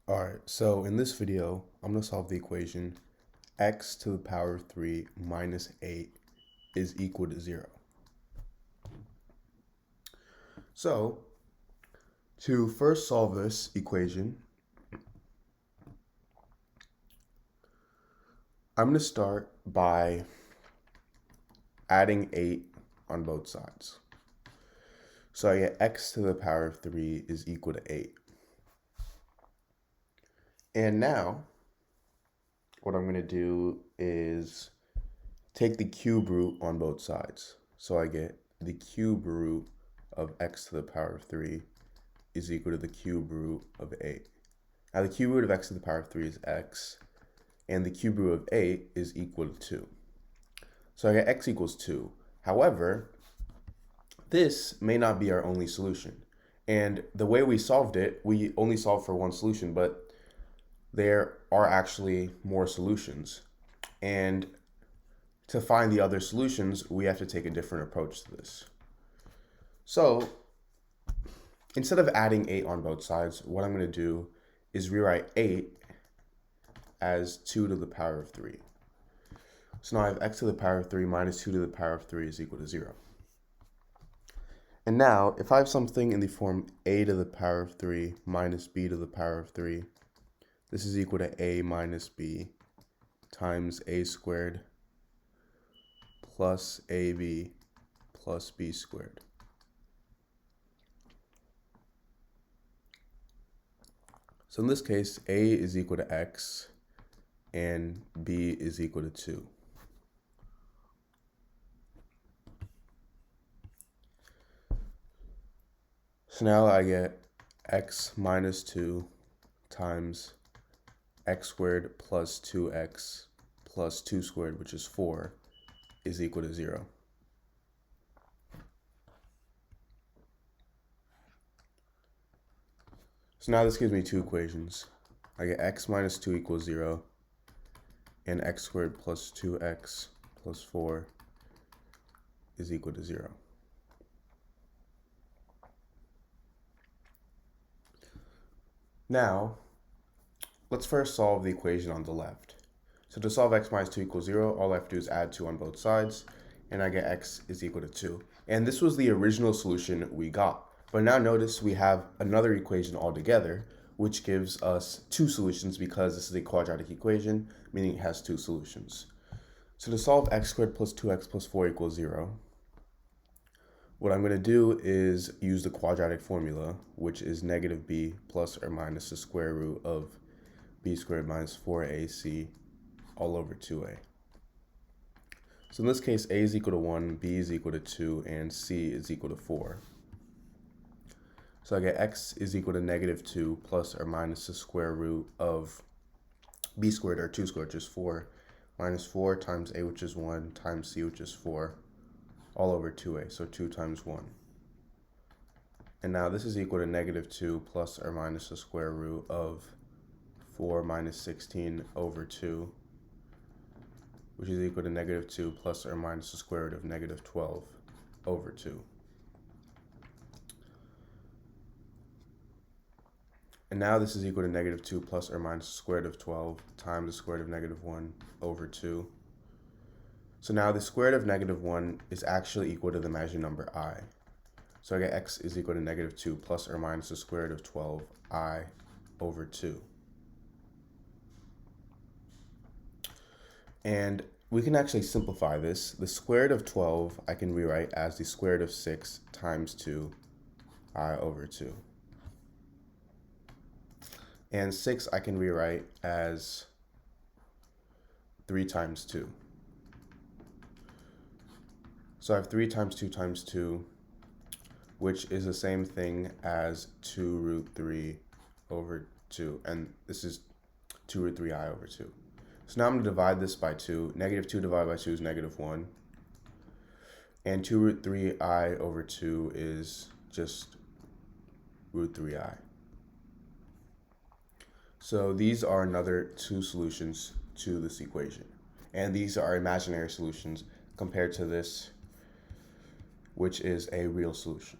Alright, so in this video, I'm going to solve the equation x to the power of 3 minus 8 is equal to 0. So, to first solve this equation, I'm going to start by adding 8 on both sides. So I get x to the power of 3 is equal to 8. And now, what I'm going to do is take the cube root on both sides. So I get the cube root of x to the power of 3 is equal to the cube root of 8. Now the cube root of x to the power of 3 is x, and the cube root of 8 is equal to 2. So I get x equals 2. However, this may not be our only solution. And the way we solved it, we only solved for one solution, but there are actually more solutions. And to find the other solutions, we have to take a different approach to this. So instead of adding 8 on both sides, what I'm going to do is rewrite 8 as 2 to the power of 3. So now I have x to the power of 3 minus 2 to the power of 3 is equal to 0. And now, if I have something in the form a to the power of 3 minus b to the power of 3, this is equal to a minus b times a squared plus ab plus b squared. So in this case, a is equal to x and b is equal to 2. So now I get x minus 2 times x squared plus 2x plus 2 squared, which is 4, is equal to 0. So now this gives me two equations. I get x minus 2 equals 0, and x squared plus 2x plus 4 is equal to 0. Now, let's first solve the equation on the left. So to solve x minus 2 equals 0, all I have to do is add 2 on both sides, and I get x is equal to 2. And this was the original solution we got. But now notice we have another equation altogether, which gives us two solutions because this is a quadratic equation, meaning it has two solutions. So to solve x squared plus 2x plus 4 equals 0, what I'm going to do is use the quadratic formula, which is negative b plus or minus the square root of b squared minus 4ac all over 2a. So in this case, a is equal to 1, b is equal to 2, and c is equal to 4. So I get x is equal to negative 2 plus or minus the square root of b squared, or 2 squared, which is 4, minus 4 times a, which is 1, times c, which is 4, all over 2a, so 2 times 1. And now this is equal to negative 2 plus or minus the square root of 4 minus 16 over 2, which is equal to negative 2 plus or minus the square root of negative 12 over 2. And now this is equal to negative 2 plus or minus the square root of 12 times the square root of negative 1 over 2. So now the square root of negative 1 is actually equal to the imaginary number I. So I get x is equal to negative 2 plus or minus the square root of 12i over 2. And we can actually simplify this. The square root of 12 I can rewrite as the square root of 6 times 2i over 2. And 6 I can rewrite as 3 times 2. So I have 3 times 2 times 2, which is the same thing as 2 root 3 over 2. And this is 2 root 3i over 2. So now I'm going to divide this by 2. Negative 2 divided by 2 is negative 1. And 2 root 3i over 2 is just root 3i. So these are another two solutions to this equation. And these are imaginary solutions compared to this, which is a real solution.